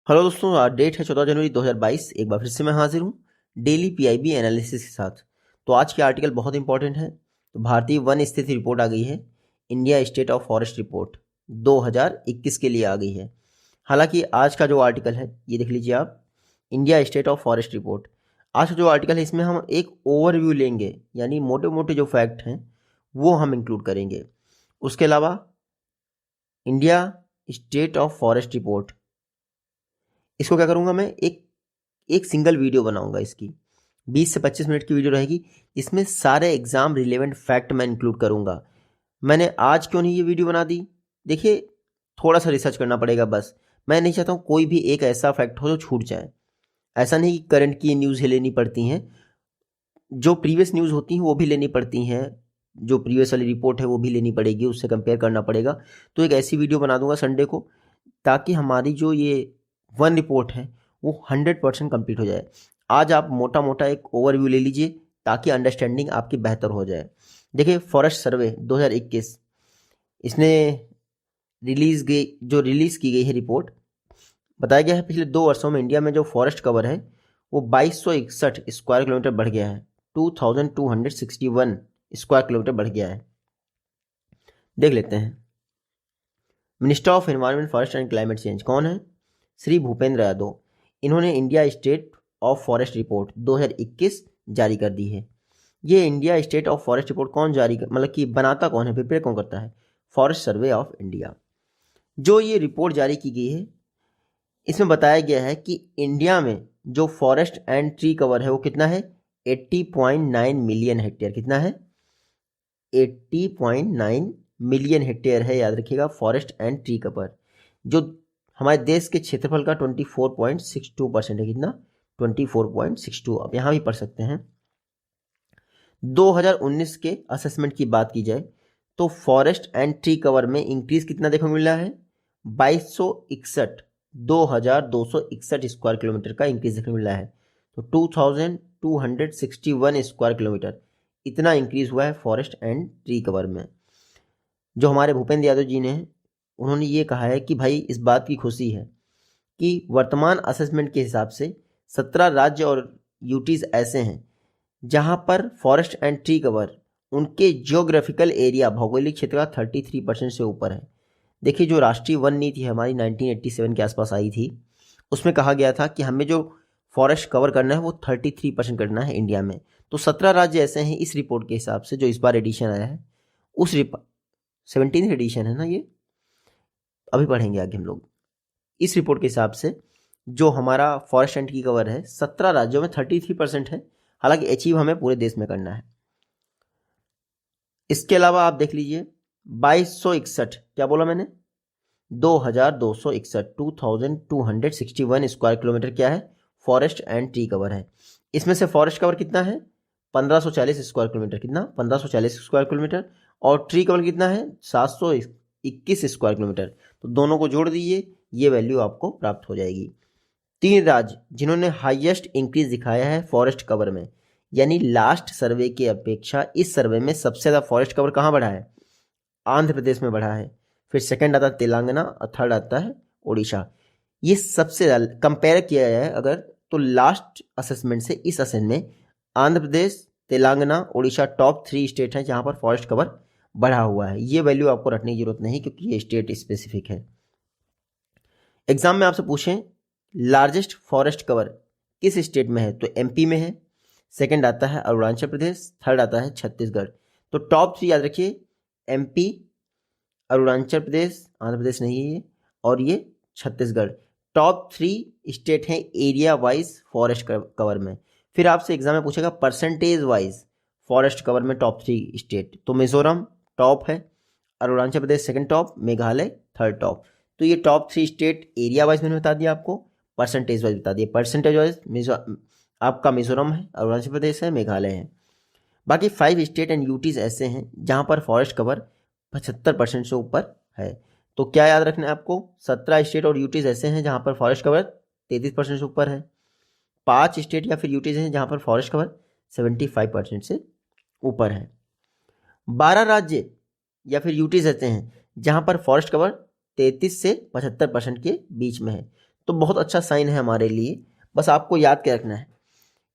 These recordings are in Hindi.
हेलो दोस्तों, आज डेट है 14 जनवरी 2022। एक बार फिर से मैं हाजिर हूँ डेली पीआईबी एनालिसिस के साथ। तो आज के आर्टिकल बहुत इंपॉर्टेंट है। तो भारतीय वन स्थिति रिपोर्ट आ गई है। India state of forest report 2021 के लिए आ गई है। हालांकि आज का जो आर्टिकल है ये देख लीजिए आप, India state of forest report. आज का जो आर्टिकल है इसमें हम एक ओवरव्यू लेंगे, यानी मोटे मोटे जो फैक्ट हैं वो हम इंक्लूड करेंगे। उसके अलावा India state of forest report, इसको क्या करूँगा मैं, एक एक सिंगल वीडियो बनाऊंगा। इसकी 20 से 25 मिनट की वीडियो रहेगी। इसमें सारे एग्जाम रिलेवेंट फैक्ट मैं इंक्लूड करूंगा। मैंने आज क्यों नहीं ये वीडियो बना दी, देखिए थोड़ा सा रिसर्च करना पड़ेगा बस। मैं नहीं चाहता हूँ कोई भी एक ऐसा फैक्ट हो जो छूट जाए। ऐसा नहीं कि करंट की न्यूज़ ही लेनी पड़ती हैं, जो प्रीवियस न्यूज़ होती हैं वो भी लेनी पड़ती हैं, जो प्रीवियस वाली रिपोर्ट है वो भी लेनी पड़ेगी, उससे कंपेयर करना पड़ेगा। तो एक ऐसी वीडियो बना दूंगा संडे को, ताकि हमारी जो ये वन रिपोर्ट है वो 100% कंप्लीट हो जाए। आज आप मोटा मोटा एक ओवरव्यू ले लीजिए ताकि अंडरस्टैंडिंग आपकी बेहतर हो जाए। देखिए फॉरेस्ट सर्वे 2021, इसने रिलीज़ की गई है रिपोर्ट। बताया गया है पिछले 2 वर्षों में इंडिया में जो फॉरेस्ट कवर है वो 2261 स्क्वायर किलोमीटर बढ़ गया है। 2261 स्क्वायर किलोमीटर बढ़ गया है। देख लेते हैं। Minister of environment, forest and climate change कौन है? श्री भूपेंद्र यादव। इन्होंने India state of forest report 2021 जारी कर दी है। ये India state of forest report कौन मतलब कि बनाता कौन है, प्रिपेयर कौन करता है? Forest survey of India. जो ये रिपोर्ट जारी की गई है इसमें बताया गया है कि इंडिया में जो फॉरेस्ट एंड ट्री कवर है वो कितना है? 80.9 मिलियन हेक्टेयर। कितना है? 80.9 मिलियन हेक्टेयर है, याद रखिएगा, फॉरेस्ट एंड ट्री कवर, जो हमारे देश के क्षेत्रफल का 24.62% है। कितना? 24.62। आप यहाँ भी पढ़ सकते हैं। 2019 के असेसमेंट की बात की जाए तो फॉरेस्ट एंड ट्री कवर में इंक्रीज कितना देखने को मिला है? 2261 स्क्वायर किलोमीटर का इंक्रीज देखने को मिला है। तो 2261 स्क्वायर किलोमीटर इतना इंक्रीज हुआ है फॉरेस्ट एंड ट्री कवर में। जो हमारे भूपेंद्र यादव जी ने, उन्होंने ये कहा है कि भाई इस बात की खुशी है कि वर्तमान असेसमेंट के हिसाब से 17 राज्य और यूटीज ऐसे हैं जहां पर फॉरेस्ट एंड ट्री कवर उनके जियोग्राफिकल एरिया, भौगोलिक क्षेत्र का 33% से ऊपर है। देखिए जो राष्ट्रीय वन नीति है हमारी 1987 के आसपास आई थी, उसमें कहा गया था कि हमें जो फॉरेस्ट कवर करना है वो 33% करना है इंडिया में। तो 17 राज्य ऐसे हैं इस रिपोर्ट के हिसाब से, जो इस बार एडिशन आया है, उस 17th एडिशन है ना ये, अभी पढ़ेंगे आगे हम लोग। इस रिपोर्ट के हिसाब से जो हमारा फॉरेस्ट एंड ट्री कवर है 17 राज्यों में 33% है। हालांकि अचीव हमें पूरे देश में करना है। इसके अलावा आप देख लीजिए 2261, क्या बोला मैंने? 2261 स्क्वायर किलोमीटर क्या है? फॉरेस्ट एंड ट्री कवर है। इसमें से फॉरेस्ट कवर कितना है? 1540 स्क्वायर किलोमीटर। कितना? 1540 स्क्वायर किलोमीटर। और ट्री कवर कितना है? 721 स्क्वायर किलोमीटर। तो दोनों को जोड़ दीजिए, ये वैल्यू आपको प्राप्त हो जाएगी। 3 राज्य जिन्होंने हाईएस्ट इंक्रीज दिखाया है फॉरेस्ट कवर में, यानी लास्ट सर्वे की अपेक्षा इस सर्वे में सबसे ज़्यादा फॉरेस्ट कवर कहाँ बढ़ा है? आंध्र प्रदेश में बढ़ा है। फिर सेकंड आता है तेलंगाना और थर्ड आता है उड़ीसा। ये सबसे ज़्यादा कंपेयर किया जाए अगर, तो लास्ट असेसमेंट से इस असेसमेंट में आंध्र प्रदेश, तेलंगाना, उड़ीसा टॉप 3 स्टेट हैं जहाँ पर फॉरेस्ट कवर बढ़ा हुआ है। ये वैल्यू आपको रखने की जरूरत नहीं क्योंकि ये स्टेट स्पेसिफिक है। एग्जाम में आपसे पूछें लार्जेस्ट फॉरेस्ट कवर किस स्टेट में है, तो एमपी में है। सेकंड आता है अरुणाचल प्रदेश, थर्ड आता है छत्तीसगढ़। तो टॉप 3 याद रखिए, एमपी, अरुणाचल प्रदेश, आंध्र प्रदेश नहीं है ये, और ये छत्तीसगढ़। टॉप 3 स्टेट हैं एरिया वाइज फॉरेस्ट कवर में। फिर आपसे एग्जाम में पूछेगा परसेंटेज वाइज फॉरेस्ट कवर में टॉप 3 स्टेट, तो मिजोरम टॉप है, Arunachal Pradesh second top, Meghalaya third top. तो ये टॉप 3 स्टेट एरिया वाइज मैंने बता दिया आपको, परसेंटेज वाइज बता दिया। परसेंटेज वाइज आपका मिजोरम है, अरुणाचल प्रदेश है, मेघालय है। बाकी 5 स्टेट एंड यूटीज ऐसे हैं जहां पर फॉरेस्ट कवर 75% से ऊपर है। तो क्या याद रखना है आपको? 17 स्टेट और यूटीज ऐसे हैं जहां पर फॉरेस्ट कवर 33% से ऊपर है। 5 स्टेट या फिर यूटीज हैं जहां पर फॉरेस्ट कवर 75% से ऊपर है। 12 राज्य या फिर यूटीज ऐसे हैं जहां पर फॉरेस्ट कवर 33 से 75% के बीच में है। तो बहुत अच्छा साइन है हमारे लिए। बस आपको याद क्या रखना है,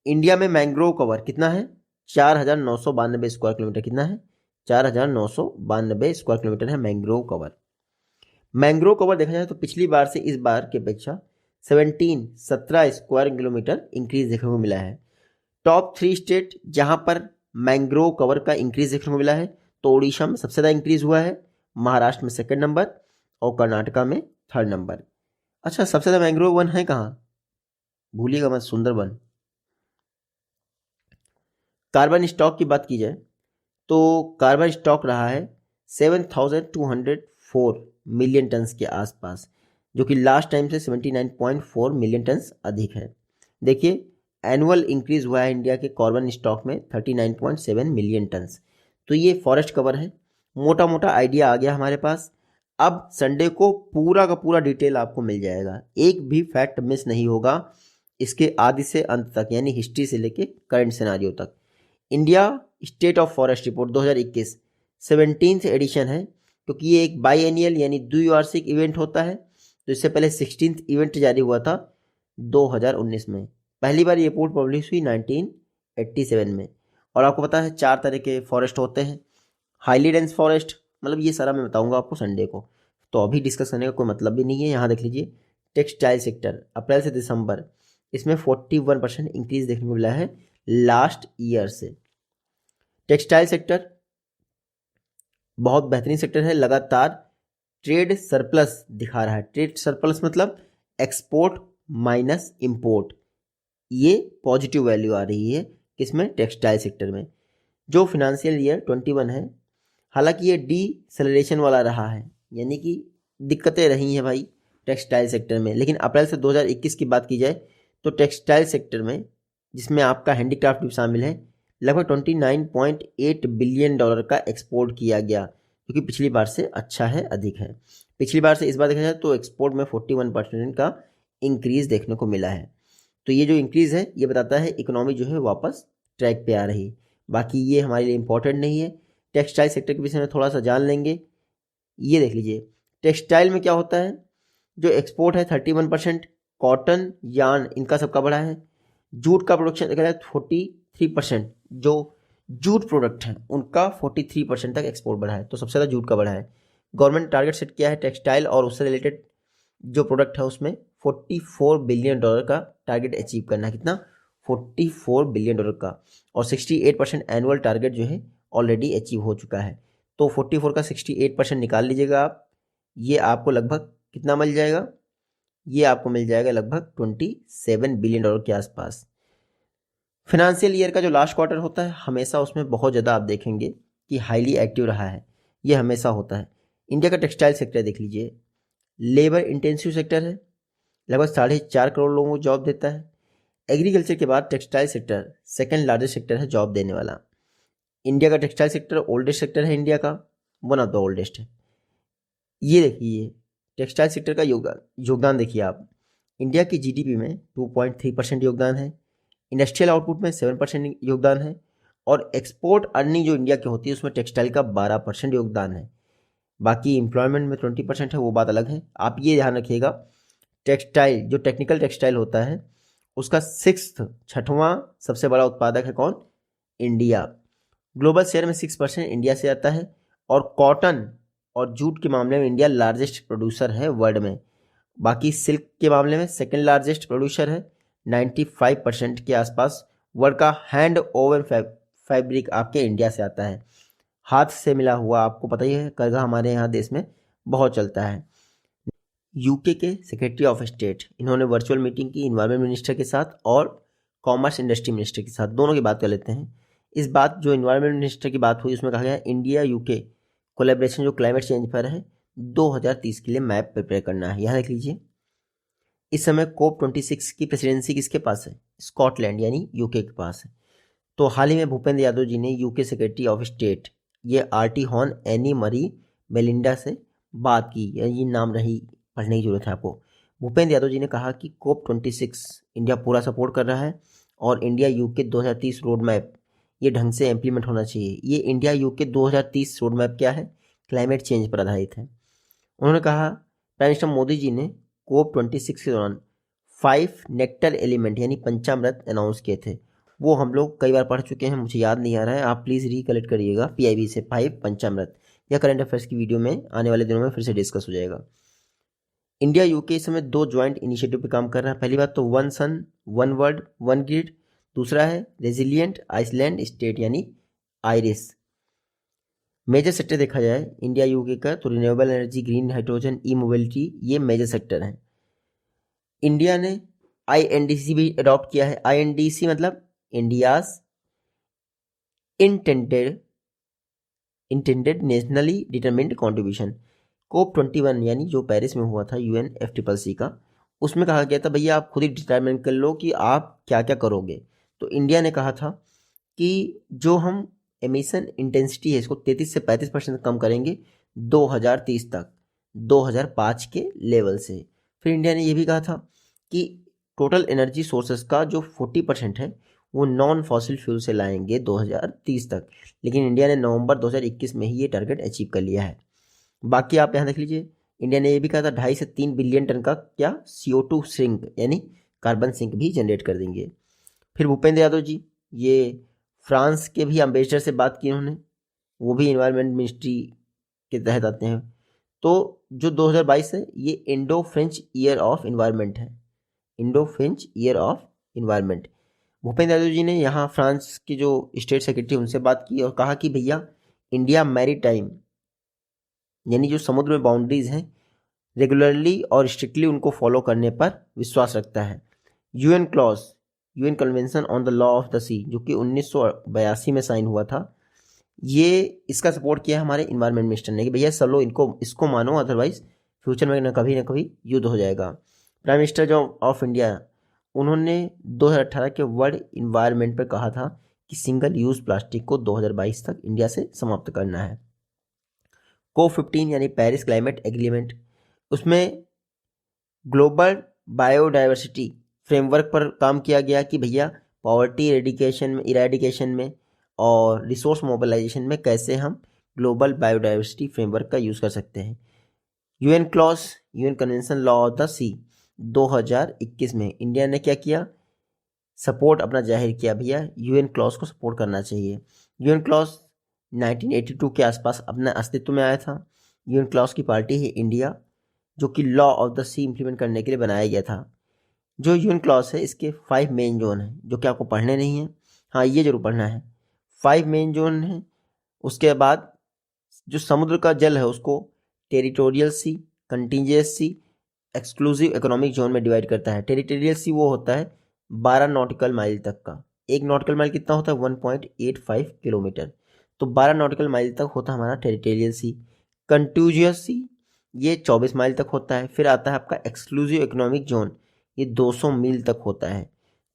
इंडिया में मैंग्रोव कवर कितना है, 4,992 स्क्वायर किलोमीटर। कितना है, 4,992 स्क्वायर किलोमीटर है मैंग्रोव कवर। मैंग्रोव कवर देखा जाए तो पिछली बार से इस बार की अपेक्षा 17 स्क्वायर किलोमीटर इंक्रीज देखने को मिला है। टॉप 3 स्टेट जहां पर मैंग्रोव कवर का इंक्रीज देखने को मिला है, तो उड़ीसा में सबसे ज़्यादा इंक्रीज हुआ है, महाराष्ट्र में सेकंड नंबर और कर्नाटका में थर्ड नंबर। अच्छा, सबसे ज़्यादा मैंग्रोव वन है कहाँ, भूलिएगा मत, सुंदरबन। कार्बन स्टॉक की बात की जाए तो कार्बन स्टॉक रहा है 7,204 मिलियन टन्स के आसपास, जो कि लास्ट टाइम से 79.4 मिलियन टन्स अधिक है। देखिए, एनुअल इंक्रीज हुआ है इंडिया के कार्बन स्टॉक में 39.7 मिलियन टन्स। तो ये फॉरेस्ट कवर है, मोटा मोटा आइडिया आ गया हमारे पास। अब संडे को पूरा का पूरा डिटेल आपको मिल जाएगा, एक भी फैक्ट मिस नहीं होगा इसके आदि से अंत तक, यानी हिस्ट्री से लेके करंट सिनारियो तक। India state of forest report 2021 17th edition है, क्योंकि ये एक बाई एनियल यानी द्विवार्षिक इवेंट होता है। तो इससे पहले 16th इवेंट जारी हुआ था 2019 में। पहली बार ये रिपोर्ट पब्लिश हुई 1987 में। और आपको पता है 4 तरह के फॉरेस्ट होते हैं। हाईली डेंस फॉरेस्ट, मतलब ये सारा मैं बताऊंगा आपको संडे को, तो अभी डिस्कस करने का कोई मतलब भी नहीं है। यहाँ देख लीजिए, टेक्सटाइल सेक्टर अप्रैल से दिसंबर, इसमें 41% इंक्रीज देखने को मिला है लास्ट ईयर से। टेक्सटाइल सेक्टर बहुत बेहतरीन सेक्टर है, लगातार ट्रेड सरप्लस दिखा रहा है। ट्रेड सरप्लस मतलब एक्सपोर्ट माइनस इंपोर्ट, ये पॉजिटिव वैल्यू आ रही है किसमें, टेक्सटाइल सेक्टर में। जो फिनेंशियल ईयर 21 है, हालांकि ये डीसेलरेशन वाला रहा है, यानी कि दिक्कतें रही हैं भाई टेक्सटाइल सेक्टर में। लेकिन अप्रैल से 2021 की बात की जाए तो टेक्सटाइल सेक्टर में, जिसमें आपका हैंडीक्राफ्ट भी शामिल है, लगभग 29.8 बिलियन डॉलर का एक्सपोर्ट किया गया, जो कि पिछली बार से अच्छा है, अधिक है। पिछली बार से इस बार देखा जाए तो एक्सपोर्ट में 41% का इंक्रीज देखने को मिला है। तो ये जो इंक्रीज है ये बताता है इकोनॉमी जो है वापस ट्रैक पे आ रही है। बाकी ये हमारे लिए इंपॉर्टेंट नहीं है। टेक्सटाइल सेक्टर के विषय में थोड़ा सा जान लेंगे। ये देख लीजिए, टेक्सटाइल में क्या होता है, जो एक्सपोर्ट है 31%, कॉटन यार्न इनका सबका बढ़ा है। जूट का प्रोडक्शन देखा जाए 43%, जो जूट प्रोडक्ट हैं उनका 43% तक एक्सपोर्ट बढ़ा है, तो सबसे ज़्यादा जूट का बढ़ा है। गवर्नमेंट टारगेट सेट किया है टेक्सटाइल और उससे रिलेटेड जो प्रोडक्ट है उसमें 44 बिलियन डॉलर का टारगेट अचीव करना है। कितना, 44 बिलियन डॉलर का। और 68% एनुअल टारगेट जो है ऑलरेडी अचीव हो चुका है। तो 44 का 68% निकाल लीजिएगा आप, ये आपको लगभग कितना मिल जाएगा, ये आपको मिल जाएगा लगभग 27 बिलियन डॉलर के आसपास। फिनेंशियल ईयर का जो लास्ट क्वार्टर होता है, हमेशा उसमें बहुत ज़्यादा आप देखेंगे कि हाईली एक्टिव रहा है, ये हमेशा होता है। इंडिया का टेक्सटाइल सेक्टर देख लीजिए, लेबर इंटेंसिव सेक्टर है, लगभग 4.5 करोड़ लोगों को जॉब देता है। एग्रीकल्चर के बाद textile sector second largest sector है जॉब देने वाला। इंडिया का टेक्सटाइल सेक्टर ओल्डेस्ट सेक्टर है, इंडिया का वन ऑफ द ओल्डेस्ट है। ये देखिए, टेक्सटाइल सेक्टर का योगदान देखिए आप, इंडिया की जीडीपी में 2.3% योगदान है, इंडस्ट्रियल आउटपुट में 7% योगदान है, और एक्सपोर्ट अर्निंग जो इंडिया की होती है उसमें टेक्सटाइल का 12% योगदान है। बाकी एम्प्लॉयमेंट में 20% है, वो बात अलग है। आप ये ध्यान रखिएगा, टेक्सटाइल जो टेक्निकल टेक्सटाइल होता है उसका छठवां सबसे बड़ा उत्पादक है कौन, इंडिया। ग्लोबल शेयर में 6% इंडिया से आता है, और कॉटन और जूट के मामले में इंडिया लार्जेस्ट प्रोड्यूसर है वर्ल्ड में। बाकी सिल्क के मामले में सेकंड लार्जेस्ट प्रोड्यूसर है, 95% के आसपास वर्ल्ड का हैंड ओवन फैब्रिक आपके इंडिया से आता है। हाथ से मिला हुआ, आपको पता ही है करघा हमारे यहाँ देश में बहुत चलता है। यूके के सेक्रेटरी ऑफ स्टेट, इन्होंने वर्चुअल मीटिंग की इन्वायरमेंट मिनिस्टर के साथ और कॉमर्स इंडस्ट्री मिनिस्टर के साथ, दोनों की बात कर लेते हैं। इस बात जो इन्वायरमेंट मिनिस्टर की बात हुई उसमें कहा गया इंडिया यूके कोलैबोरेशन जो क्लाइमेट चेंज पर है 2030 के लिए मैप प्रिपेयर करना है। यहाँ देख लीजिए, इस समय COP26 की प्रेसिडेंसी किसके पास है, स्कॉटलैंड यानी यूके के पास है। तो हाल ही में भूपेंद्र यादव जी ने यूके सेक्रेटरी ऑफ स्टेट ये आर्टी हॉर्न एनी मरी मेलिंडा से बात की, ये नाम नहीं पढ़ने की जरूरत है आपको। भूपेंद्र यादव जी ने कहा कि COP26 इंडिया पूरा सपोर्ट कर रहा है और इंडिया यूके 2030 रोड मैप ये ढंग से इम्प्लीमेंट होना चाहिए। ये इंडिया यूके 2030 रोड मैप क्या है, क्लाइमेट चेंज पर आधारित है। उन्होंने कहा, प्राइम मिनिस्टर मोदी जी ने COP26 के दौरान 5 नेक्टर एलिमेंट यानी पंचामृत अनाउंस किए थे, वो हम लोग कई बार पढ़ चुके हैं, मुझे याद नहीं आ रहा है, आप प्लीज़ रिकलेक्ट करिएगा PIB से 5 पंचामृत, या करंट अफेयर्स की वीडियो में आने वाले दिनों में फिर से डिस्कस हो जाएगा। इंडिया यूके इस समय 2 ज्वाइंट इनिशिएटिव पे काम कर रहा है। पहली बात तो one sun one world one grid, दूसरा है रेजिलियंट आइसलैंड स्टेट यानी आइरिस। मेजर सेक्टर देखा जाए इंडिया यूके का तो रिन्यूएबल एनर्जी, ग्रीन हाइड्रोजन, ई मोबिलिटी, ये मेजर सेक्टर हैं। इंडिया ने INDC भी अडॉप्ट किया है। INDC मतलब India's intended nationally determined contribution. COP21 यानी जो पेरिस में हुआ था UNFCCC का, उसमें कहा गया था भैया आप खुद ही डिटरमिन कर लो कि आप क्या क्या करोगे। तो इंडिया ने कहा था कि जो हम एमिशन इंटेंसिटी है इसको 33 से 35% कम करेंगे 2030 तक, 2005 के लेवल से। फिर इंडिया ने यह भी कहा था कि टोटल एनर्जी सोर्सेस का जो 40% है वो नॉन फॉसिल फ्यूल से लाएंगे 2030 तक, लेकिन इंडिया ने नवंबर 2021 में ही ये टारगेट अचीव कर लिया है। बाकी आप यहाँ देख लीजिए, इंडिया ने ये भी कहा था 2.5 से 3 बिलियन टन का क्या CO2 सिंक यानी कार्बन सिंक भी जनरेट कर देंगे। फिर भूपेंद्र यादव जी, ये फ्रांस के भी एम्बेसडर से बात की उन्होंने, वो भी इन्वायरमेंट मिनिस्ट्री के तहत आते हैं। तो जो 2022 है ये Indo French year of environment है, Indo French year of environment. Bhupender Yadav ji ने यहाँ फ्रांस के जो स्टेट सेक्रेटरी उनसे बात की और कहा कि भैया इंडिया मैरीटाइम यानी जो समुद्र में बाउंड्रीज हैं रेगुलरली और स्ट्रिक्टली उनको फॉलो करने पर विश्वास रखता है। UN clause, UN convention on the law of the sea, जो कि 1982 में साइन हुआ था, ये इसका सपोर्ट किया हमारे इन्वायरमेंट मिनिस्टर ने कि भैया सब लोग इसको मानो, अदरवाइज फ्यूचर में ना कभी युद्ध हो जाएगा। प्राइम मिनिस्टर जो ऑफ इंडिया, उन्होंने 2018 के वर्ल्ड इन्वायरमेंट पर कहा था कि सिंगल यूज प्लास्टिक को 2022 तक इंडिया से समाप्त करना है। COP15 यानी पेरिस क्लाइमेट एग्रीमेंट, उसमें ग्लोबल बायोडाइवर्सिटी फ्रेमवर्क पर काम किया गया कि भैया पॉवर्टी इरेडिकेशन में और रिसोर्स मोबिलाइजेशन में कैसे हम ग्लोबल बायोडाइवर्सिटी फ्रेमवर्क का यूज़ कर सकते हैं। UN clause, UN convention law of the sea 2021 में इंडिया ने क्या किया, सपोर्ट अपना जाहिर किया, भैया UN क्लॉज को सपोर्ट करना चाहिए। UN क्लॉज 1982 के आसपास अपना अस्तित्व में आया था। UN क्लॉज की पार्टी है इंडिया, जो कि law of the sea implement करने के लिए बनाया गया था। जो UN क्लॉज है इसके 5 मेन जोन हैं, जो कि आपको पढ़ने नहीं है, हाँ ये जरूर पढ़ना है। 5 मेन जोन हैं। उसके बाद जो समुद्र का जल है उसको टेरिटोरियल सी, कंटिंजियस सी, एक्सक्लूसिव इकोनॉमिक जोन में डिवाइड करता है। टेरिटोरियल सी वो होता है 12 नॉटिकल माइल तक का। एक नॉटिकल माइल कितना होता है 1.85 किलोमीटर, तो 12 नॉटिकल माइल तक होता है हमारा टेरिटोरियल सी। कंटिन्यूअस सी ये 24 माइल तक होता है। फिर आता है आपका एक्सक्लूसिव इकोनॉमिक जोन, ये 200 मील तक होता है।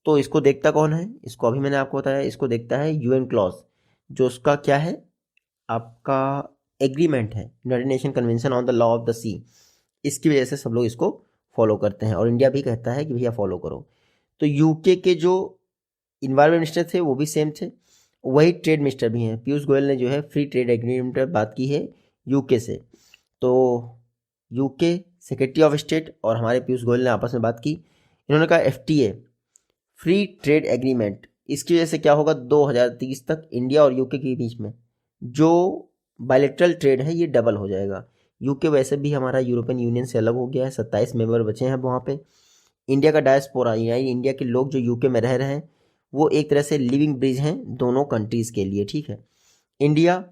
तो इसको देखता कौन है, इसको अभी मैंने आपको बताया, इसको देखता है UN क्लॉज, जो उसका क्या है आपका एग्रीमेंट है, United Nation convention on the law of the sea. इसकी वजह से सब लोग इसको फॉलो करते हैं और इंडिया भी कहता है कि भैया फॉलो करो। तो यूके के जो इन्वायरमेंट मिनिस्टर थे वो भी सेम थे, वही ट्रेड मिनिस्टर भी हैं। पीयूष गोयल ने जो है फ्री ट्रेड एग्रीमेंट पर बात की है यूके से। तो यूके सेक्रेटरी ऑफ स्टेट और हमारे पीयूष गोयल ने आपस में बात की। इन्होंने कहा FTA फ्री ट्रेड एग्रीमेंट, इसकी वजह से क्या होगा 2030 तक इंडिया और यूके के बीच में जो बायलैटरल ट्रेड है ये डबल हो जाएगा। यूके वैसे भी हमारा यूरोपियन यूनियन से अलग हो गया है, 27 मेंबर बचे हैं वहाँ पे। इंडिया का डायस्पोरा यानी इंडिया के लोग जो यूके में रह रहे हैं वो एक तरह से लिविंग ब्रिज हैं दोनों कंट्रीज़ के लिए, ठीक है। इंडिया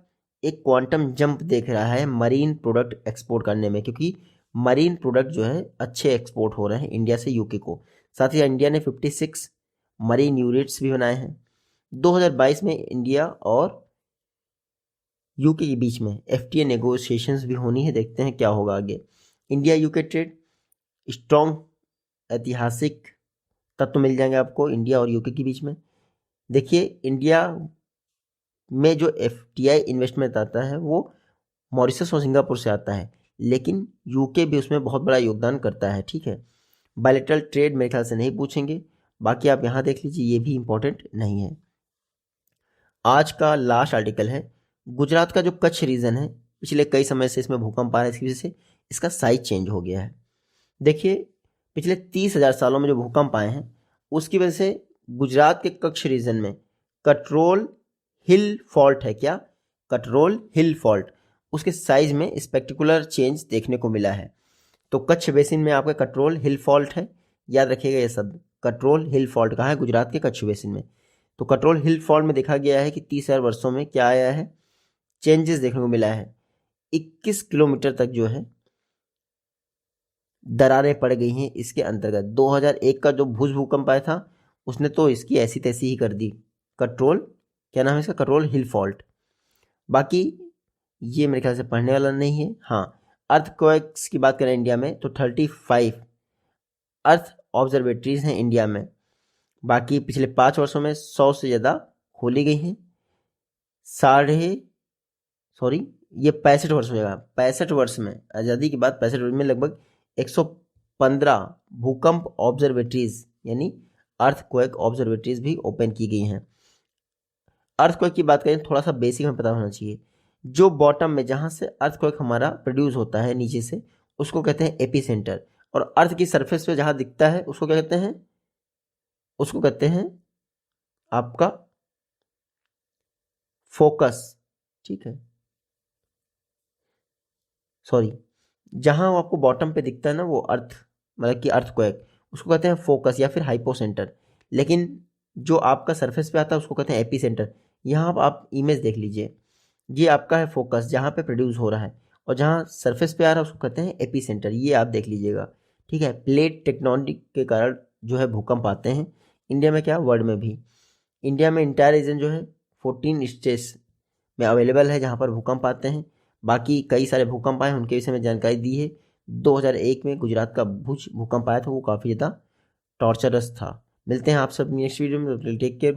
एक क्वांटम जंप देख रहा है मरीन प्रोडक्ट एक्सपोर्ट करने में, क्योंकि मरीन प्रोडक्ट जो है अच्छे एक्सपोर्ट हो रहे हैं इंडिया से यूके को। साथ ही इंडिया ने 56 मरीन यूनिट्स भी बनाए हैं। 2022 में इंडिया और यूके के बीच में FTA नेगोशिएशंस भी होनी है, देखते हैं क्या होगा आगे। इंडिया यूके ट्रेड स्ट्रॉन्ग ऐतिहासिक तत्व मिल जाएंगे आपको इंडिया और यूके के बीच में। देखिए इंडिया में जो FDI इन्वेस्टमेंट आता है वो मॉरिशस और सिंगापुर से आता है, लेकिन यूके भी उसमें बहुत बड़ा योगदान करता है, ठीक है। बायलैटरल ट्रेड मेरे ख्याल से नहीं पूछेंगे, बाकी आप यहाँ देख लीजिए, ये भी इंपॉर्टेंट नहीं है। आज का लास्ट आर्टिकल है गुजरात का जो कच्छ रीजन है, पिछले कई समय से इसमें भूकंप आ रहा है, इसकी वजह से इसका साइज चेंज हो गया है। देखिए पिछले 30,000 सालों में जो भूकंप आए हैं उसकी वजह से गुजरात के कच्छ रीजन में कटरोल हिल फॉल्ट है, क्या कटरोल हिल फॉल्ट, उसके साइज में स्पेक्टिकुलर चेंज देखने को मिला है। तो कच्छ बेसिन में आपका कटरोल हिल फॉल्ट है, याद रखिएगा ये शब्द, कटरोल हिल फॉल्ट कहाँ है, गुजरात के कच्छ बेसिन में। तो कटरोल हिल फॉल्ट में देखा गया है कि 30,000 वर्षों में क्या आया है, चेंजेस देखने को मिला है। 21 किलोमीटर तक जो है दरारें पड़ गई हैं इसके अंतर्गत। 2001 का जो भुज भूकंप आया था उसने तो इसकी ऐसी तैसी ही कर दी, कटरोल, क्या नाम है इसका, कटरोल हिल फॉल्ट। बाकी ये मेरे ख्याल से पढ़ने वाला नहीं है। हाँ, अर्थक्वेक्स की बात करें इंडिया में तो 35 अर्थ ऑब्जर्वेटरीज हैं इंडिया में। बाकी पिछले 5 वर्षों में 100 से ज़्यादा खोली गई हैं। ये 65 वर्ष हो जाएगा, 65 वर्ष में, आज़ादी के बाद 65 वर्ष में लगभग 115 भूकंप ऑब्जर्वेटरीज यानी अर्थक्वेक ऑब्जर्वेटरीज भी ओपन की गई हैं। अर्थक्वेक की बात करें थोड़ा सा बेसिक हमें पता होना चाहिए। जो बॉटम में जहाँ से अर्थक्वेक हमारा प्रोड्यूस होता है नीचे से, उसको कहते हैं एपीसेंटर। और अर्थ की सरफेस पे जहाँ दिखता है उसको क्या कहते हैं, उसको कहते हैं आपका फोकस। ठीक है, सॉरी, जहाँ वो आपको बॉटम पे दिखता है ना वो अर्थ, मतलब कि अर्थक्वेक, उसको कहते हैं फोकस या फिर हाइपोसेंटर। लेकिन जो आपका सरफेस पे आता है उसको कहते हैं एपीसेंटर। यहाँ आप इमेज देख लीजिए, ये आपका है फोकस जहाँ पे प्रोड्यूस हो रहा है, और जहाँ सरफेस पे आ रहा है उसको कहते हैं एपीसेंटर, ये आप देख लीजिएगा। ठीक है, प्लेट टेक्टोनिक के कारण जो है भूकंप आते हैं इंडिया में, क्या वर्ल्ड में भी। इंडिया में इंटायर रीजन जो है 14 स्टेट्स में अवेलेबल है जहाँ पर भूकंप आते हैं। बाकी कई सारे भूकंप आए हैं उनके विषय में जानकारी दी है। 2001 में गुजरात का भुज भूकंप आया था, वो काफ़ी ज़्यादा टॉर्चरस था। मिलते हैं आप सब नेक्स्ट वीडियो में, टेक केयर।